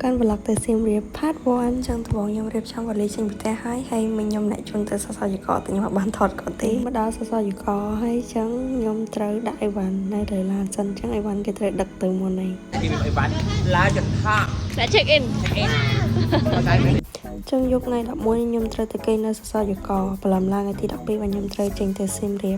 កាន់ vlog ទៅសៀមរាប part 1 ចឹងដំបូងខ្ញុំរៀបចំវ៉ាលីចេញពីផ្ទះហើយមិញខ្ញុំអ្នកជូនទៅសសយកតែខ្ញុំអត់បានថតក៏ទេមកដល់សសយកហើយចឹងខ្ញុំត្រូវដាក់អីវ៉ាន់នៅលើឡានសិនចឹងអីវ៉ាន់គេត្រូវដឹកទៅមុនហើយគេមានអីវ៉ាន់ឡាចន្ទៈតែ check in ចឹងយកថ្ងៃ11ខ្ញុំត្រូវទៅគេនៅសសយកព្រលឹមឡើងថ្ងៃទី12បាទខ្ញុំត្រូវចេញទៅសៀមរាប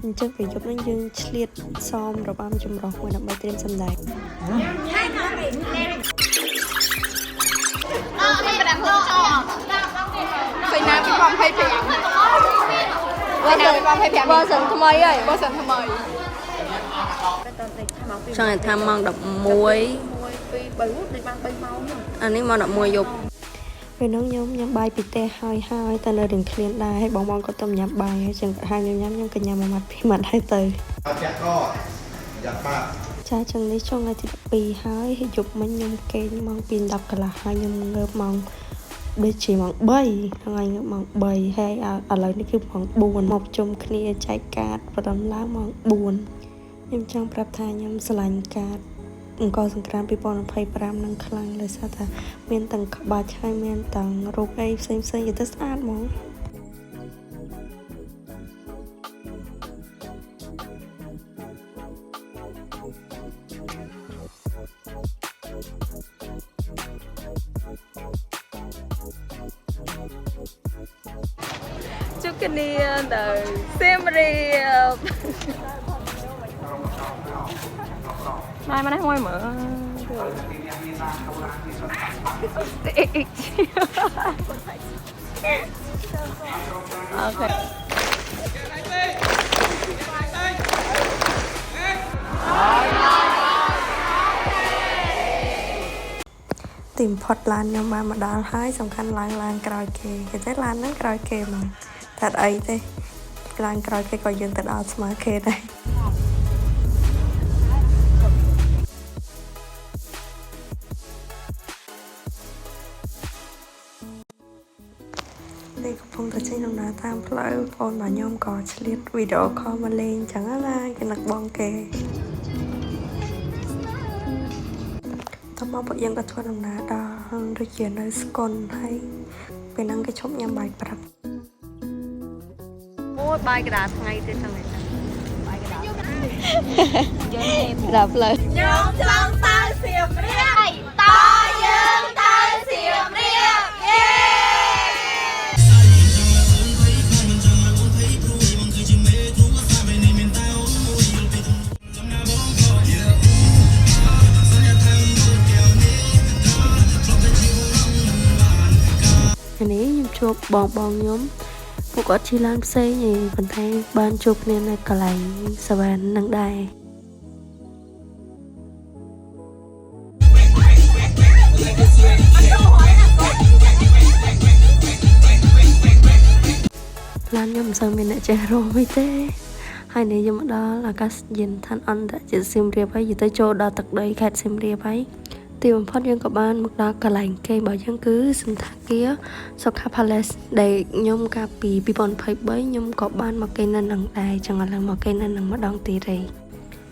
អញ្ចឹងពេលយប់នេះយើងឆ្លៀតសមរបាំចម្រុះមួយដើម្បីត្រៀមសម្ដែងពេលណាពីបំ25ពេលណាពីបំ25បើសិនថ្មីហើយបើសិនថ្មីចង់ឲ្យថាម៉ោង11 2 3បាន3ម៉ោងអានេះម៉ោង11យប់ពេលនោះខ្ញុំញ៉ាំបាយពីផ្ទះហើយតែនៅរៀងឃ្លានដែរហើយបងក៏ទៅញ៉ាំបាយហើយចឹងហើយខ្ញុំក៏ញ៉ាំមួយម៉ាត់ពីរម៉ាត់ហើយទៅចាក់ក៏យ៉ាប់ប៉ាចាចឹងនេះចុងថ្ងៃទី12ហើយយប់មិញខ្ញុំគេងម៉ោង2:10កន្លះហើយខ្ញុំងើបម៉ោងដូចជាម៉ោង3ថ្ងៃងើបម៉ោង3ហើយឥឡូវនេះគឺម៉ោង4មកជុំគ្នាចែកកាតប្រដំឡើងម៉ោង4ខ្ញុំចង់ប្រាប់ថាខ្ញុំស្រឡាញ់កាតអង្គសង្គ្រាម2025នឹងខ្លាំងដោយសារថាមានទាំងក្បាច់ហើយមានទាំងរូបអីផ្សេងៗទៅស្អាតហ្មងជួបគ្នានៅសៀមរាបម៉ែមកនេះមួយមើលអូខេទីមផុតឡានខ្ញុំបានមកដល់ហើយសំខាន់ឡើងក្រោយគេតែឡានហ្នឹងក្រោយគេហ្មងតែអីទេឡើងក្រោយគេក៏យើងទៅដល់ស្មើគេដែរនេះកំពុងតែចេញដំណើរតាមផ្លូវបងរបស់ខ្ញុំក៏ឆ្លៀតវីដេអូខលមកលេងចឹងណាគេនឹកបងគេតមកពួកយើងក៏ធ្វើដំណើរដល់ដូចជានៅស្កុនហើយពេលហ្នឹងគេឈប់ញ៉ាំបាយព្រឹកអូយបាយកដាថ្ងៃទៀតហ្នឹងឯងបាយកដាយើងដល់ផ្លូវខ្ញុំចង់ទៅសៀមរាបតយើងទៅសៀមរាបយេនេះខ្ញុំជួបបងខ្ញុំពួកគាត់ជិះឡានផ្សេងឯងប៉ុន្តែបានជួបគ្នានៅកន្លែងសាវ៉ាននឹងដែរឡានខ្ញុំមិនសូវមានអ្នកចេះរោមទេហើយនេះយើងមកដល់អាកាសយានដ្ឋានអន្តរជាតិសៀមរាបហើយយើងទៅចូលដល់ទឹកដីខេត្តសៀមរាបហើយទីបំផុតយើងក៏បានមកដល់កន្លែងគេរបស់យើងគឺសន្តាគារ Sokha Palace ដែលខ្ញុំកាលពី2023ខ្ញុំក៏បានមកគេនៅនឹងដែរចឹងឥឡូវមកគេនៅនឹងម្ដងទៀតហើយ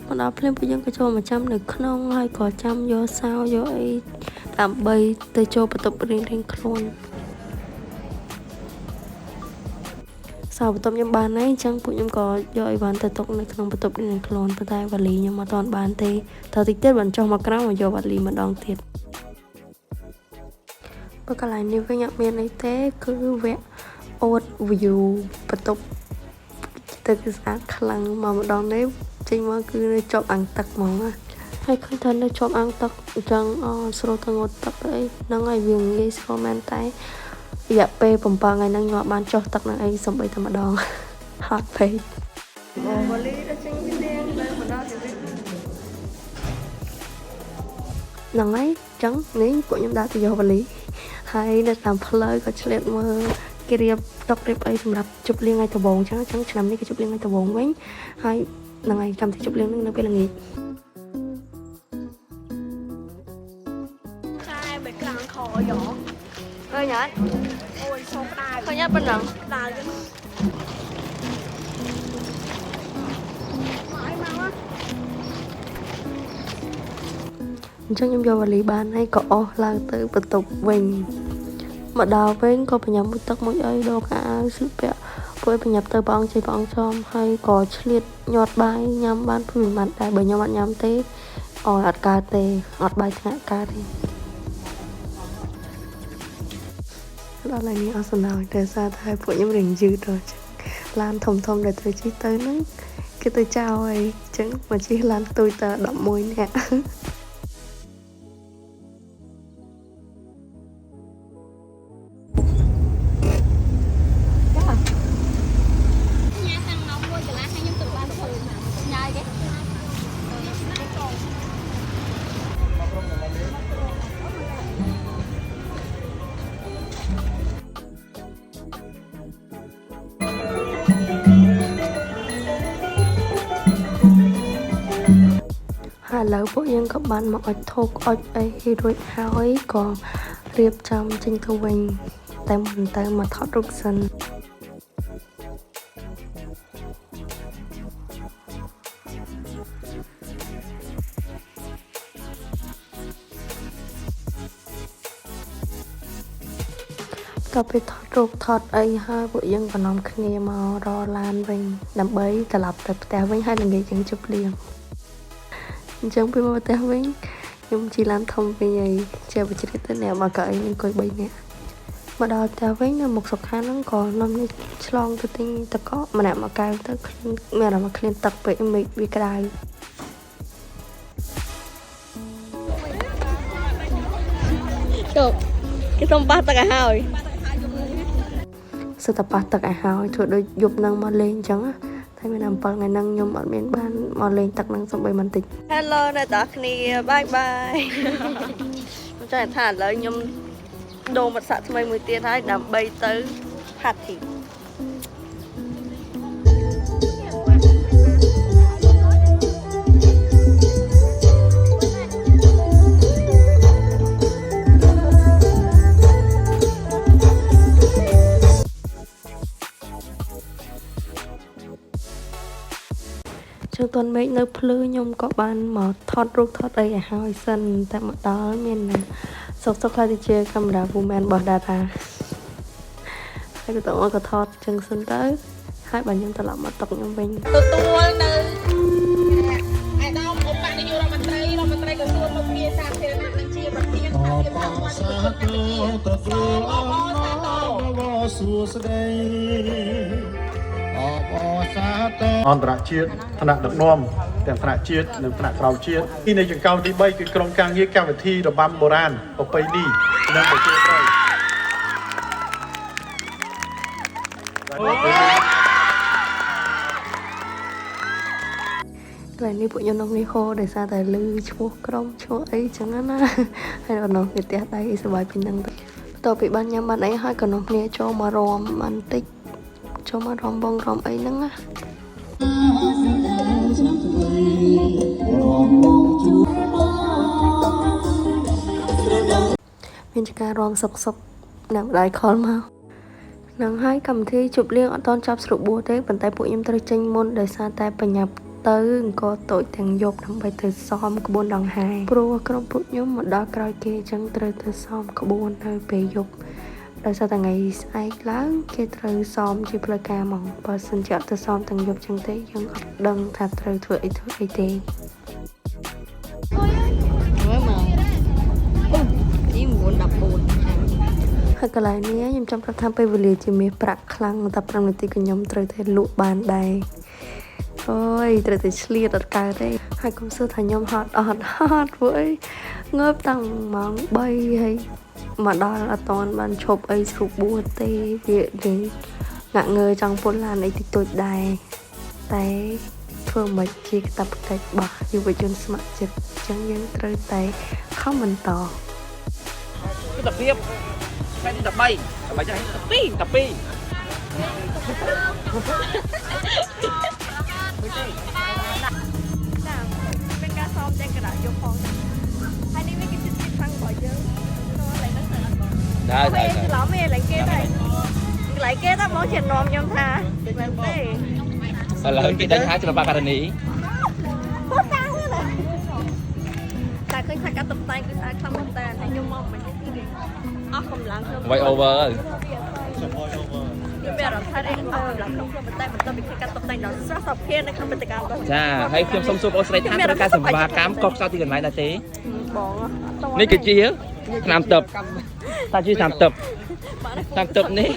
មកដល់ភ្លាមពួកយើងក៏ចូលមកចាំនៅក្នុងហើយក៏ចាំយកសោយកអីដើម្បីទៅចូលបន្ទប់រៀងខ្លួនសោបន្ទប់ខ្ញុំបានហើយអញ្ចឹងពួកខ្ញុំក៏យកអីវ៉ាន់ទៅទុកនៅក្នុងបន្ទប់រៀងខ្លួនប៉ុន្តែវ៉ាលីខ្ញុំអត់ទាន់បានទេតើតិចទៀតបានចុះមកក្រោមមកយកវ៉ាលីម្ដងទៀតបើកន្លែងនេះវិញអត់មានអីទេគឺវគ្គអូត view បន្ទប់ទៅគឺស្អាតខ្លាំងមកម្ដងនេះចេញមកគឺនៅជាប់អាំងទឹកហ្មងណាហើយឃើញថានៅជាប់អាំងទឹកអញ្ចឹងស្រួលទៅងូតទឹកអីហ្នឹងហើយវាងាយស្រួលមែនតែរយៈពេល7ថ្ងៃហ្នឹងខ្ញុំអត់បានចុះទឹកនឹងអីសំបីតែម្ដងហត់ពេកអូវ៉ាលីដល់ចេញពីនាងនៅម្ដងទៀតហ្នឹងហើយអញ្ចឹងនេះពួកខ្ញុំដាក់ទៅយកវ៉ាលីហើយនៅតាមផ្លូវក៏ឆ្លៀតមើលគេរៀបតុករៀបអីសម្រាប់ជប់លៀងថ្ងៃដំបូងអញ្ចឹងឆ្នាំនេះគេជប់លៀងថ្ងៃដំបូងវិញហើយហ្នឹងហើយកម្មវិធីជប់លៀងនឹងនៅពេលល្ងាចចាយបែកក្រាំងខយោឃើញអត់អូយឈោក្តៅឃើញអត់ប៉ុណ្ណឹងក្តៅចឹងមកអីមក Chắc nhóm vô và lý bàn hay có ô lang tới bật tục mình mà đào với có phải nhập một tắc mỗi ấy đâu cả sự bẹ với phải nhập tới bóng chơi bóng trong hay có liệt nhọt bài nhắm ban phim mặt đại bởi nhau bạn nhắm tế ọt ca tê ọt bài ngã ca thì đó là những áo nào để ra thay của những rình dư rồi lan thông thông để tôi chỉ tới nó cái tôi chào ấy chứ mà chỉ lan tôi tờ đậm môi nè hai lỡ bộ dân các bạn mặc ỏi thục ỏi ấy rồi hao ấy còn riệp trong trên thu bình tại mình tới mà thoát rút sânก็ไปทอดรูปทอดไอ้ให้บุยังกับน้องคณีมารอลานวิ่งนำใบตลับแต่วิ่งให้หนึ่งเดียวยังจุบเลี้ยงจังไปมาแต่วิ่งยังchỉ làm thông về gì chờ bị chết tới nẻo mà cởi nhưng coi bay nè mà đàoแต่วิ่งlà một số khá nó còn năm nay long từ tinh ta có mà nè mà cao tới mẹ là mà clean tập về mình vì cái đài chụp cái thông ba tắc hào sự tập tắc hào thôi đôi dục năng mà lên chẳng á thay mình làm bằng ngày năng nhom ở miền ban mà lên tắc năng xong bay màn tịch hello này tắc ni bye bye cho nên thả lời nhom đồ mặt sạ thay mười tiền hay đầm bay tới hạt thì trong tuần mấy nơi plư nhung có ban mà thoát rút thoát đây ở hai sân tại một đó miền này sốc sốc khai thì chơi camera woman bỏ đà ra hai cái tổ có thoát chân sân tới hai bạn nhân ta làm mà tập nhung bình tôi nơi ai đâu ông bạn đi vô làm mình tây cái xuân một kia sang thì nó đang chia bạc tiềnអន្តរជាតិថ្នាក់ដឹកនាំទាំងថ្នាក់ជាតិនិងថ្នាក់ក្រៅជាតិទីនៃចង្កោមទី3គឺក្រុមការងារកម្មវិធីរបាំបុរាណប្រពៃណីនិងប្រជាប្រិយ lại đi bộ nhon nông đi khô để ra tại lư chúa crom chúa ấy chẳng hạn na hay là nó người ta đây sẽ bài bình năng tàu bị ban nhắm bạn ấy hai còn nông nè cho mà ròm ăn tích cho mà ròm bông ròm ấy nắng á mình chỉ cả ròm sọc sọc nằm đại con mau nắng hai cầm thi chụp liên ở ton chắp sụp bùa thế bàn tay bộ nhâm tới tranh môn để xa tay bà nhập tới có tội thằng dục nằm bay từ xóm của bốn đồng hai pro trong bộ nhâm một đó coi kia chẳng tới từ xóm của bốn nơi về dục để sao thằng ngày ai láng kia từ xóm chỉ là ca mỏng và xin chọn từ xóm thằng dục chẳng thế nhưng đừng thật từ tuổi tuổi thì hai cái này nhé nhưng trong các tham pe về liền chỉมีปรักคลังtập làm việc của nhóm từ thế lụa bàn đầy ôi từ thế chia đặt cái đây hai công sư thành nhóm hot với ngớp tăng món bay hay mà đó là toàn bàn chụp ấy chụp bùa tê việc đến ngạn người trong bốn làn ấy thì tôi đài tay phương mấy chi tập cách bỏ như vậy chôn smart chụp chẳng những từ tay không mình tỏ tập tiếpไปที่ตับใบจะให้ตับปี้เป็นการซ้อมแจงกระดาษยกของอันนี้ไม่กินจิตครั้งบ่อยเยอะอะไรนั่นได้คือล้อเมย์ไหลเก้ได้ไหลเก้ต้องร้องเขียนนอมยำทาแบบเต้ lời cái đánh hái cho bà cả này โคตรตาเลยแต่เคยขัด ការតុបតែងគឺស្អាតខ្លាំងមែនតើហើយខ្ញុំមកមិនអស់កម្លាំងខ្ញុំ Way over ហើយ មានអារម្មណ៍ថាអីអស់កម្លាំងក្នុងខ្លួនតែមិនទៅពីការតុបតែងដល់ស្រស់សោភ័ណនៅក្នុងព្រឹត្តិការណ៍របស់ ចាហើយខ្ញុំសូមសួរបងស្រីថាត្រូវការសម្ភារកម្មកុសខ្សោយទីកន្លែងដែរទេ បង នេះគឺជាឆ្នាំទឹកតាជាឆ្នាំទឹកឆ្នាំទឹកនេះ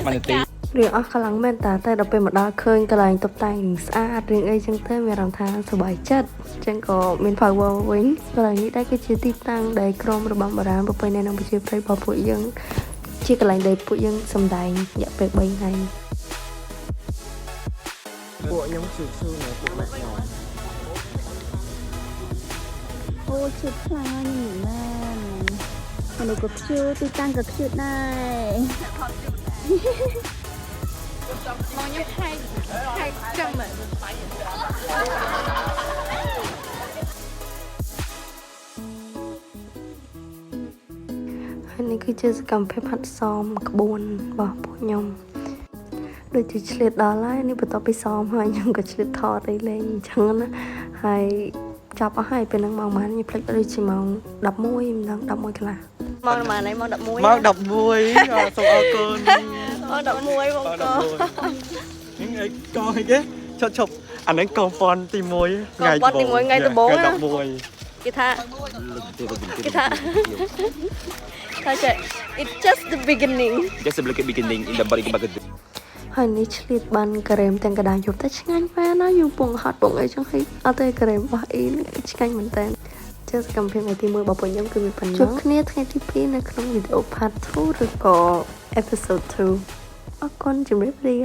បានទេ រឿងអស់កម្លាំងមែនតើតែដល់ពេលមកដល់ឃើញកន្លែងតុបតែងស្អាតរឿងអីចឹងទៅមានអារម្មណ៍ថាសប្បាយចិត្តចឹងក៏មាន power វិញកន្លែងនេះដែរគឺជាទីតាំងដែលក្រុមរបាំបុរាណប្រពៃណីនិងប្រជាប្រិយរបស់ពួកយើងជាកន្លែងដែលពួកយើងសម្ដែងរយៈពេល3ថ្ងៃ ពួកខ្ញុំស៊ូស៊ូនៅពួកម៉ាក់ខ្ញុំអូឈឺខ្លាំងណាស់មនុស្សក៏ខ្ជិលទីតាំងក៏ខ្ជិលដែរ មកញ៉ាំហែកចឹងមែន ហើយនេះគឺជាសកម្មភាពហាត់សមក្បួនរបស់ពួកខ្ញុំដូចជាឆ្លៀតដល់ហើយនេះបន្ទាប់ពីសមហើយខ្ញុំក៏ឆ្លៀតថតអីលេងអញ្ចឹងណាហើយចាប់អស់ហើយពេលហ្នឹងម៉ោងប៉ុន្មានខ្ញុំភ្លេចដូចជាម៉ោង11មិនដឹង11កន្លះម៉ោងប៉ុន្មានហើយម៉ោង11 ម៉ោង11សូមអរគុណ ម៉ោង11បងក ហ្នឹងឯងកអីគេឈប់អាហ្នឹងកងប៉ុនទី1ថ្ងៃដំបូងថ្ងៃ11 គេថាចេះ it's just the beginning just a beginning in the body bucket ហើយនេះឆ្លៀតបានការ៉េមទាំងកដាយប់តែឆ្ងាញ់មែនណាយូរពងហត់ពងអីចឹងហើយអត់ទេការ៉េមរបស់អ៊ីនេះឆ្ងាញ់មែនតើជាសកម្មភាពថ្ងៃទី1របស់ពួកខ្ញុំគឺវាប៉ុណ្ណឹងជួបគ្នាថ្ងៃទី2នៅក្នុងវីដេអូ part 2 ឬក៏ episode 2អរគុណជំរាបលា